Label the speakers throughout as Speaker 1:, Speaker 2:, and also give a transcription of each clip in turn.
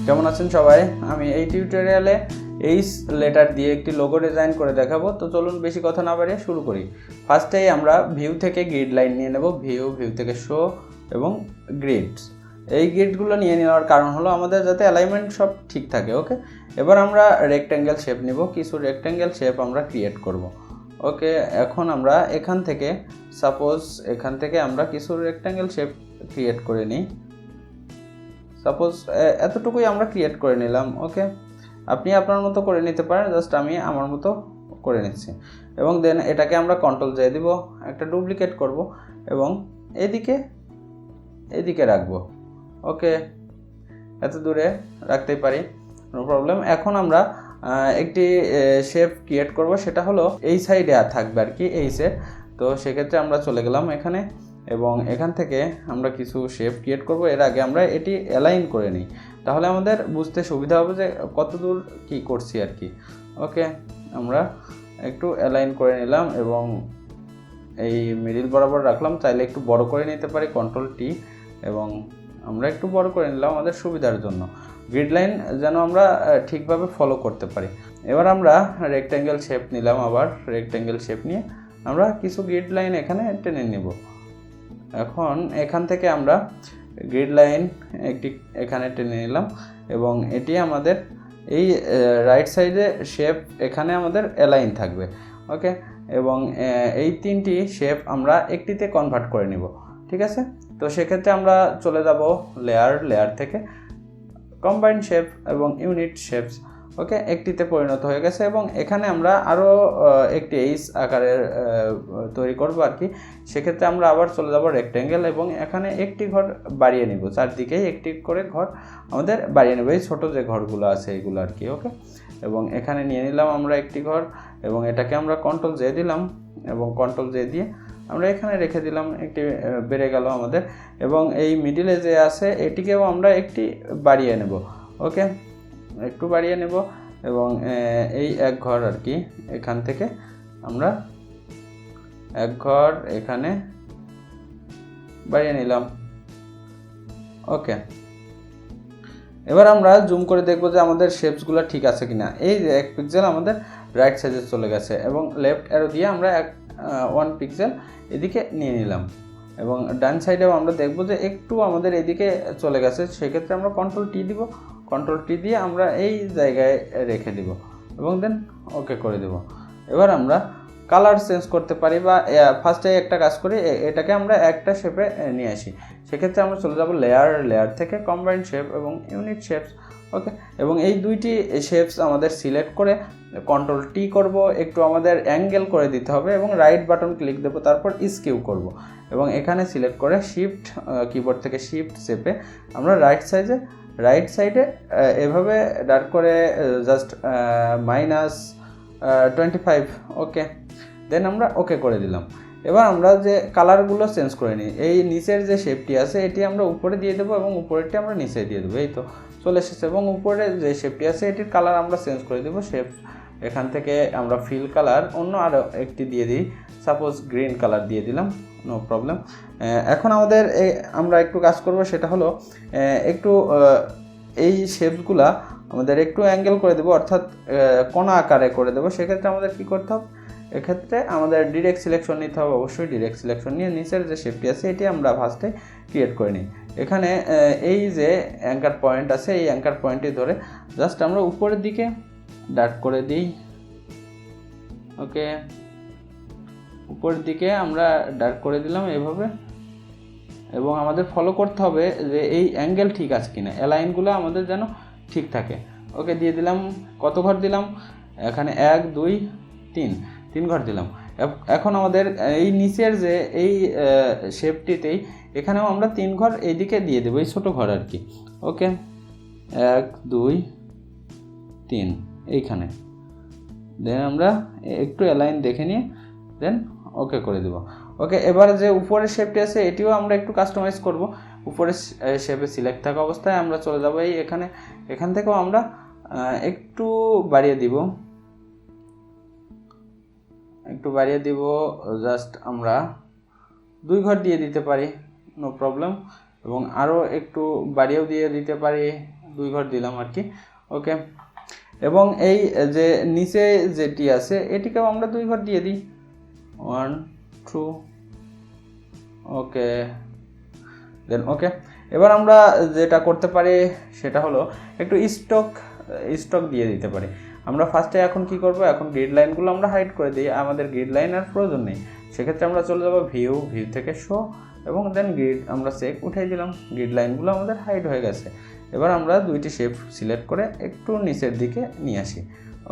Speaker 1: কেমন আছেন সবাই? আমি এই টিউটোরিয়ালে এইচ লেটার দিয়ে একটি লোগো ডিজাইন করে দেখাবো। তো চলুন বেশি কথা না বাড়িয়ে শুরু করি। ফার্স্টেই আমরা ভিউ থেকে গ্রিড লাইন নিয়ে নেব, ভিউ থেকে শো এবং গ্রিডস। এই গ্রিডগুলো নিয়ে নেওয়ার কারণ হলো আমাদের যাতে অ্যালাইনমেন্ট সব ঠিক থাকে। ওকে, এবার আমরা রেক্ট্যাঙ্গেল শেপ নেব, কিছু রেক্ট্যাঙ্গেল শেপ আমরা ক্রিয়েট করব। ওকে, এখন আমরা এখান থেকে সাপোজ এখান থেকে আমরা কিছু রেক্ট্যাঙ্গেল শেপ ক্রিয়েট করে নিই। সাপোজ এতটুকুই আমরা ক্রিয়েট করে নিলাম। ওকে, আপনি আপনার মতো করে নিতে পারেন, জাস্ট আমি আমার মতো করে নিচ্ছি। এবং দেন এটাকে আমরা কন্ট্রোল জে দিব, একটা ডুপ্লিকেট করব এবং এদিকে রাখবো। ওকে, এত দূরে রাখতেই পারি, নো প্রবলেম। এখন আমরা একটি শেপ ক্রিয়েট করব, সেটা হলো এই সাইডে থাকবে আর কি, এই সেট। তো সেক্ষেত্রে আমরা চলে গেলাম এখানে এবং এখান থেকে আমরা কিছু শেপ ক্রিয়েট করব। এর আগে আমরা এটি অ্যালাইন করে নিই, তাহলে আমাদের বুঝতে সুবিধা হবে যে কত দূর কী করছি আর কি। ওকে, আমরা একটু অ্যালাইন করে নিলাম এবং এই মিডিল বরাবর রাখলাম। চাইলে একটু বড় করে নিতে পারি, কন্ট্রোল টি, এবং আমরা একটু বড় করে নিলাম আমাদের সুবিধার জন্য, গ্রিড লাইন যেন আমরা ঠিকভাবে ফলো করতে পারি। এবার আমরা রেক্ট্যাঙ্গেল শেপ নিলাম, আবার রেক্ট্যাঙ্গেল শেপ নিয়ে আমরা কিছু গ্রিড লাইন এখানে টেনে নেব। এখন এখান থেকে আমরা গ্রিড লাইন একটি এখানে টেনে নিলাম এবং এটি আমাদের এই রাইট সাইডে শেপ এখানে আমাদের অ্যালাইন থাকবে। ওকে, এবং এই তিনটি শেপ আমরা একটিতে কনভার্ট করে নিব। ঠিক আছে, তো সেক্ষেত্রে আমরা চলে যাব লেয়ার থেকে কম্বাইন্ড শেপ এবং ইউনিট শেপস। ওকে, একটিতে পরিণত হয়ে গেছে এবং এখানে আমরা আরও একটি এইচ আকারের তৈরি করব আর কি। সেক্ষেত্রে আমরা আবার চলে যাব রেক্ট্যাঙ্গেল এবং এখানে একটি ঘর বাড়িয়ে নিব, চারদিকেই একটি করে ঘর আমাদের বাড়িয়ে নেব, এই ছোটো যে ঘরগুলো আছে এইগুলো আর কি। ওকে, এবং এখানে নিয়ে নিলাম আমরা একটি ঘর এবং এটাকে আমরা কন্ট্রোল জে দিলাম এবং কন্ট্রোল জে দিয়ে আমরা এখানে রেখে দিলাম, একটি বেড়ে গেল আমাদের। এবং এই মিডিলে যে আছে এটিকেও আমরা একটি বাড়িয়ে নেব। ওকে, একটু বাড়িয়ে নেব এবং এই এক ঘর আর কি, এখান থেকে আমরা এক ঘর এখানে বাড়িয়ে নিলাম। ওকে, এবার আমরা জুম করে দেখব যে আমাদের শেপসগুলো ঠিক আছে কিনা। এই যে 1 পিক্সেল আমাদের রাইট সাইডে চলে গেছে এবং লেফট অ্যারো দিয়ে আমরা 1 পিক্সেল এদিকে নিয়ে নিলাম এবং ডান সাইডেও আমরা দেখব যে একটু আমাদের এদিকে চলে গেছে। সেক্ষেত্রে আমরা কন্ট্রোল টি দিব, কন্ট্রোল টি দিয়ে আমরা এই জায়গায় রেখে দিব এবং দেন ওকে করে দেব। এবার আমরা কালার চেঞ্জ করতে পারি, বা ফার্স্টে একটা কাজ করি, এটাকে আমরা একটা শেপে নিয়ে আসি। সেক্ষেত্রে আমরা চলে যাব লেয়ার থেকে কম্বাইন্ড শেপ এবং ইউনিট শেপস। ওকে, এবং এই দুইটি শেপস আমাদের সিলেক্ট করে কন্ট্রোল টি করব, একটু আমাদের অ্যাঙ্গেল করে দিতে হবে এবং রাইট বাটন ক্লিক দেবো, তারপর স্কিউ করব এবং এখানে সিলেক্ট করে শিফট কিবোর্ড থেকে শিফট চেপে আমরা রাইট সাইডে এভাবে ডার্ক করে জাস্ট -25। ওকে, দেন আমরা ওকে করে দিলাম। এবার আমরা যে কালারগুলো চেঞ্জ করে নিই, এই নিচের যে শেপটি আছে এটি আমরা উপরে দিয়ে দেবো এবং উপরেরটি আমরা নিচে দিয়ে দেবো। এই তো চলে এসেছে। এবং উপরে যে শেপটি আছে এটির কালার আমরা চেঞ্জ করে দেবো। শেপ এখান থেকে আমরা ফিল কালার অন্য আরও একটি দিয়ে দিই, সাপোজ গ্রিন কালার দিয়ে দিলাম, নো প্রবলেম। এখন আমাদের আমরা একটু কাজ করব, সেটা হলো একটু এই শেপসগুলা আমাদের একটু অ্যাঙ্গেল করে দেবো, অর্থাৎ কোণা আকারে করে দেবো। সেক্ষেত্রে আমাদের কী করতে হবে, এক্ষেত্রে আমাদের ডিরেক্ট সিলেকশন নিতে হবে। অবশ্যই ডিরেক্ট সিলেকশন নিয়ে নিচের যে শেপটি আছে এটি আমরা ফার্স্টে ক্রিয়েট করে নিই। এখানে এই যে অ্যাঙ্কার পয়েন্ট আছে এই অ্যাঙ্কার পয়েন্টটি ধরে জাস্ট আমরা উপরের দিকে ডার্ক করে দিই। ওকে, উপরের দিকে আমরা ডার্ক করে দিলাম এভাবে এবং আমাদের ফলো করতে হবে যে এই অ্যাঙ্গেল ঠিক আছে কিনা, অ্যালাইনগুলো আমাদের যেন ঠিক থাকে। ওকে, দিয়ে দিলাম, কত ঘর দিলাম এখানে, 1 2 3 ঘর দিলাম। এখন আমাদের এই নিচের যে এই শেপটিতেই এখানেও আমরা 3 ঘর এইদিকে দিয়ে দেবো, এই ছোটো ঘর আর কি। ওকে, 1 2 3 এইখানে, দেন আমরা একটু অ্যালাইন দেখে নিয়ে দেন ওকে করে দেব। ওকে, এবার যে উপরের শেপটি আছে এটিও আমরা একটু কাস্টমাইজ করব। উপরের শেপে সিলেক্ট থাকা অবস্থায় আমরা চলে যাব এই এখান থেকেও আমরা একটু বাড়িয়ে দিব, জাস্ট আমরা 2 ঘর দিয়ে দিতে পারি, নো প্রবলেম। এবং আরও একটু বাড়িয়েও দিয়ে দিতে পারি, 2 ঘর দিলাম আর কি। ওকে, এবং এই যে নিচে যেটি আছে এটিকেও আমরা 2 ঘর দিয়ে দিই, 1 2। ওকে, দেন ওকে। এবার আমরা যেটা করতে পারি সেটা হলো একটু স্টক দিয়ে দিতে পারি। আমরা ফার্স্টে এখন কি করব, এখন গ্রিড লাইনগুলো আমরা হাইড করে দিই, আমাদের গ্রিড লাইন আর প্রয়োজন নেই। সেক্ষেত্রে আমরা চলে যাব ভিউ থেকে শো, এবং দেন গ্রিড আমরা চেক উঠাই দিলাম, গ্রিড লাইনগুলো আমাদের হাইড হয়ে গেছে। এবার আমরা 2টি শেপ সিলেক্ট করে একটু নিচের দিকে নিয়ে আসি।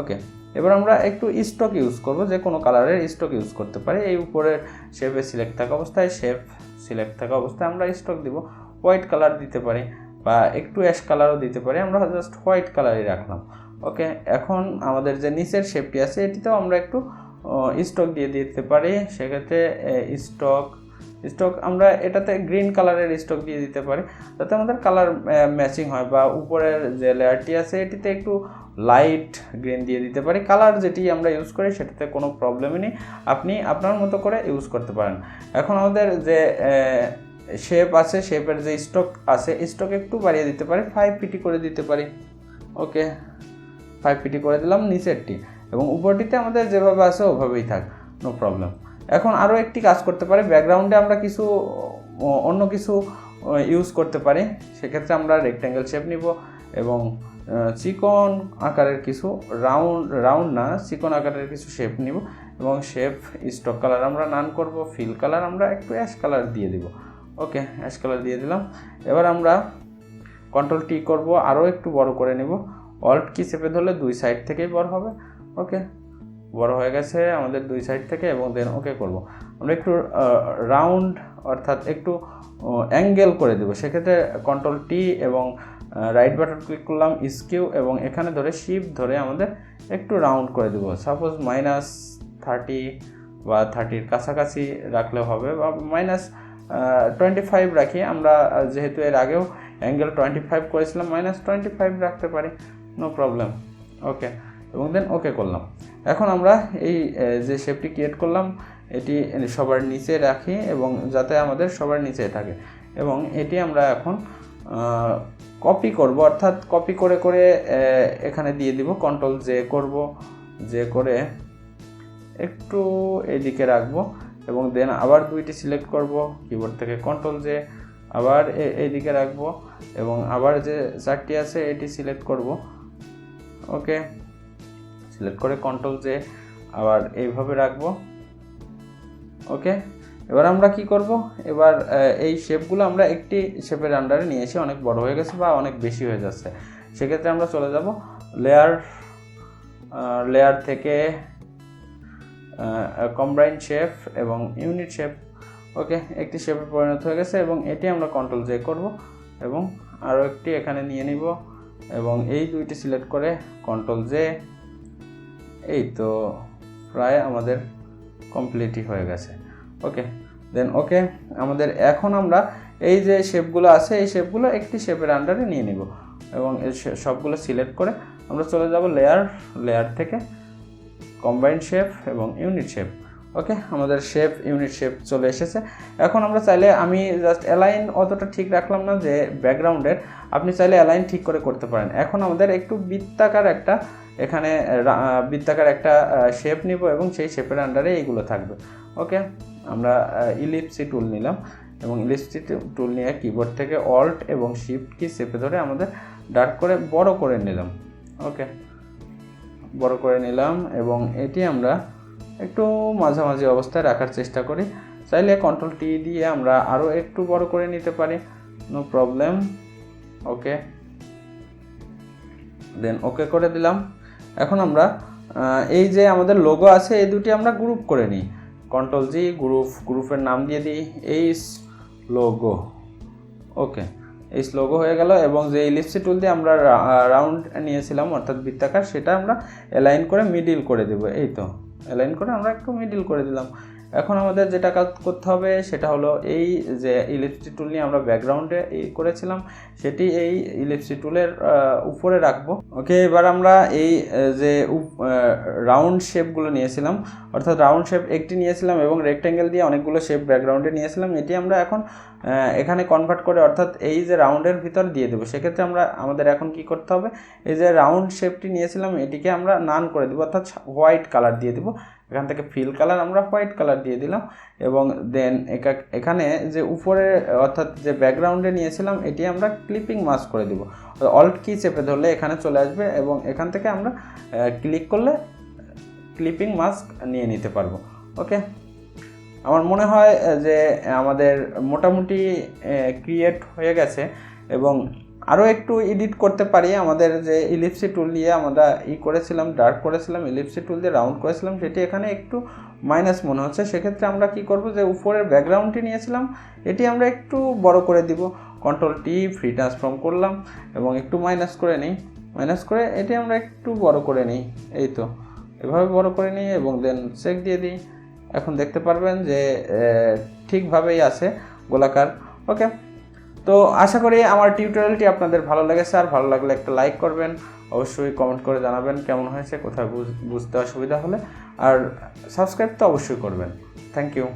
Speaker 1: ওকে, এবার আমরা একটু স্টক ইউজ করব, যে কোনো কালারের স্টক ইউজ করতে পারি। এই উপরের শেপে সিলেক্ট থাকা অবস্থায় আমরা স্টক দিব, হোয়াইট কালার দিতে পারি বা একটু অ্যাশ কালারও দিতে পারি, আমরা জাস্ট হোয়াইট কালারই রাখলাম। ওকে, এখন আমাদের যে নিচের শেপটি আছে এটিতেও আমরা একটু স্টক দিয়ে দিতে পারি। সেক্ষেত্রে স্টক আমরা এটাতে গ্রিন কালারের স্টক দিয়ে দিতে পারি, যাতে আমাদের কালার ম্যাচিং হয়, বা উপরের যে লেয়ারটি আছে এটিতে একটু লাইট গ্রিন দিয়ে দিতে পারি। কালার যেটি আমরা ইউজ করি সেটাতে কোনো প্রবলেমই নেই, আপনি আপনার মতো করে ইউজ করতে পারেন। এখন আমাদের যে শেপ আছে, শেপের যে স্টক আছে, স্টক একটু বাড়িয়ে দিতে পারি, 5 পিটি করে দিতে পারি। ওকে, 5 পিটি করে দিলাম নিচেরটি, এবং উপরটিতে আমাদের যেভাবে আছে ওভাবেই থাক, নো প্রবলেম। এখন আরও একটি কাজ করতে পারি, ব্যাকগ্রাউন্ডে আমরা অন্য কিছু ইউজ করতে পারি। সেক্ষেত্রে আমরা রেক্ট্যাঙ্গেল শেপ নিব এবং চিকন আকারের কিছু রাউন্ড না, চিকন আকারের কিছু শেপ নিব, এবং শেপ স্টক কালার আমরা নান করব, ফিল কালার আমরা একটু অ্যাশ কালার দিয়ে দিব। ওকে, অ্যাশ কালার দিয়ে দিলাম। এবার আমরা কন্ট্রোল টি করব, আরও একটু বড় করে নিব, অল্ট কি চেপে ধরলে 2 সাইড থেকেই বড় হবে। ওকে, বড় হয়ে গেছে আমাদের 2 সাইড থেকে, এবং দেন ওকে করব। আমরা একটু রাউন্ড অর্থাৎ একটু অ্যাঙ্গেল করে দেব। সেক্ষেত্রে কন্ট্রোল টি এবং রাইট বাটন ক্লিক করলাম, স্কিউ, এবং এখানে ধরে শিফট ধরে আমাদের একটু রাউন্ড করে দেব। সাপোজ -30 বা 30-র কাছাকাছি রাখলে হবে, বা -25 রাখি। আমরা যেহেতু এর আগেও অ্যাঙ্গেল 25 করেছিলাম, -25 রাখতে পারি, নো প্রবলেম। ওকে, এবং দেন ওকে করলাম। এখন আমরা এই যে শেপটি ক্রিয়েট করলাম এটি সবার নিচে রাখি, এবং যাতে আমাদের সবার নিচে থাকে, এবং এটি আমরা এখন কপি করব, অর্থাৎ কপি করে করে এখানে দিয়ে দিব। কন্ট্রোল জে করব, জে করে একটু এদিকে রাখবো, এবং দেন আবার 2টি সিলেক্ট করব, কিবোর্ড থেকে কন্ট্রোল জে, আবার এইদিকে রাখবো, এবং আবার যে 4টি আছে এটি সিলেক্ট করব। ওকে, সিলেক্ট করে কন্ট্রোল জে আবার এইভাবে রাখবো। ওকে, এবার আমরা কি করব, এবার এই শেপগুলো আমরা একটি শেপের আন্ডারে নিয়ে এসে, অনেক বড় হয়ে গেছে বা অনেক বেশি হয়ে যাচ্ছে, সেক্ষেত্রে আমরা চলে যাব লেয়ার থেকে কম্বাইন্ড শেপ এবং ইউনিট শেপ। ওকে, একটি শেপে পরিণত হয়ে গেছে, এবং এটি আমরা কন্ট্রোল জে করব, এবং আরও একটি এখানে নিয়ে নিব, এবং এই 2টি সিলেক্ট করে কন্ট্রোল জে। এই তো প্রায় আমাদের কমপ্লিটই হয়ে গেছে। ওকে, দেন ওকে। আমাদের এখন আমরা এই যে শেপগুলো আছে এই শেপগুলো একটি শেপের আন্ডারে নিয়ে নিব, এবং সবগুলো সিলেক্ট করে আমরা চলে যাব লেয়ার থেকে কম্বাইন্ড শেপ এবং ইউনিট শেপ। ওকে, আমাদের শেপ ইউনিট শেপ চলে এসেছে। এখন আমরা চাইলে, আমি জাস্ট অ্যালাইন অতটা ঠিক রাখলাম না যে ব্যাকগ্রাউন্ডের, আপনি চাইলে অ্যালাইন ঠিক করে করতে পারেন। এখন আমাদের একটু বৃত্তাকার একটা শেপ নিব, এবং সেই শেপের আন্ডারে এইগুলো থাকবে। ওকে, আমরা ইলিপসি টুল নিলাম, এবং ইলিপসি টুল নিয়ে কিবোর্ড থেকে অল্ট এবং শিফট কি চেপে ধরে আমাদের ডার্ক করে বড় করে নিলাম। ওকে, বড় করে নিলাম, এবং এটি আমরা একটু মাঝামাঝি অবস্থায় রাখার চেষ্টা করি। চাইলে কন্ট্রোল টি দিয়ে আমরা আরও একটু বড় করে নিতে পারি, নো প্রবলেম। ওকে, দেন ওকে করে দিলাম। এখন আমরা এই যে আমাদের লোগো আছে এই দুটি আমরা গ্রুপ করে নিই, কন্ট্রোল জি, গ্রুপের নাম দিয়ে দিই এইচ লোগো। ওকে, এইচ লোগো হয়ে গেল, এবং যে ইলিপসি টুল দিয়ে আমরা রাউন্ড নিয়েছিলাম অর্থাৎ বৃত্তাকার, সেটা আমরা অ্যালাইন করে মিডিল করে দেব। এই তো অ্যালাইন করে আমরা একটু মিডিল করে দিলাম। এখন আমাদের যেটা কাজ করতে হবে সেটা হলো এই যে ইলিপস টুল নিয়ে আমরা ব্যাকগ্রাউন্ডে করেছিলাম সেটি এই ইলিপস টুলের উপরে রাখবো। ওকে, এবার আমরা এই যে রাউন্ড শেপগুলো নিয়েছিলাম, অর্থাৎ রাউন্ড শেপ একটি নিয়েছিলাম এবং রেক্ট্যাঙ্গেল দিয়ে অনেকগুলো শেপ ব্যাকগ্রাউন্ডে নিয়েছিলাম, এটি আমরা এখন এখানে কনভার্ট করে অর্থাৎ এই যে রাউন্ডের ভিতর দিয়ে দেবো। সেক্ষেত্রে আমাদের এখন কি করতে হবে, এই যে রাউন্ড শেপটি নিয়েছিলাম এটিকে আমরা নান করে দেবো, অর্থাৎ হোয়াইট কালার দিয়ে দেবো। এখান থেকে ফিল কালার আমরা হোয়াইট কালার দিয়ে দিলাম এবং দেন এখানে যে উপরে অর্থাৎ যে ব্যাকগ্রাউন্ডে নিয়েছিলাম এটি আমরা ক্লিপিং মাস্ক করে দেবো। অল্ট কি চেপে ধরলে এখানে চলে আসবে এবং এখান থেকে আমরা ক্লিক করলে ক্লিপিং মাস্ক নিয়ে নিতে পারবো। ওকে, আমার মনে হয় যে আমাদের মোটামুটি ক্রিয়েট হয়ে গেছে এবং আরও একটু এডিট করতে পারি। আমাদের যে ইলিপসি টুল দিয়ে আমরা করেছিলাম, ডার্ক করেছিলাম, ইলিপসি টুল দিয়ে রাউন্ড করেছিলাম, সেটি এখানে একটু মাইনাস মনে হচ্ছে। সেক্ষেত্রে আমরা কি করব, যে উপরের ব্যাকগ্রাউন্ডটি নিয়েছিলাম এটি আমরা একটু বড় করে দিব, কন্ট্রোল টি ফ্রি ট্রান্সফর্ম করলাম এবং একটু মাইনাস করে নিই, মাইনাস করে এটি আমরা একটু বড় করে নিই, এই তো এভাবে বড় করে নিই এবং দেন চেক দিয়ে দিই। এখন দেখতে পারবেন যে ঠিকভাবেই আছে গোলাকার। ওকে, তো আশা করি আমার টিউটোরিয়ালটি আপনাদের ভালো লেগেছে। আর ভালো লাগলে একটা লাইক করবেন, অবশ্যই কমেন্ট করে জানাবেন কেমন হয়েছে, কোথায় বুঝতে অসুবিধা হলে, আর সাবস্ক্রাইব তো অবশ্যই করবেন। Thank you.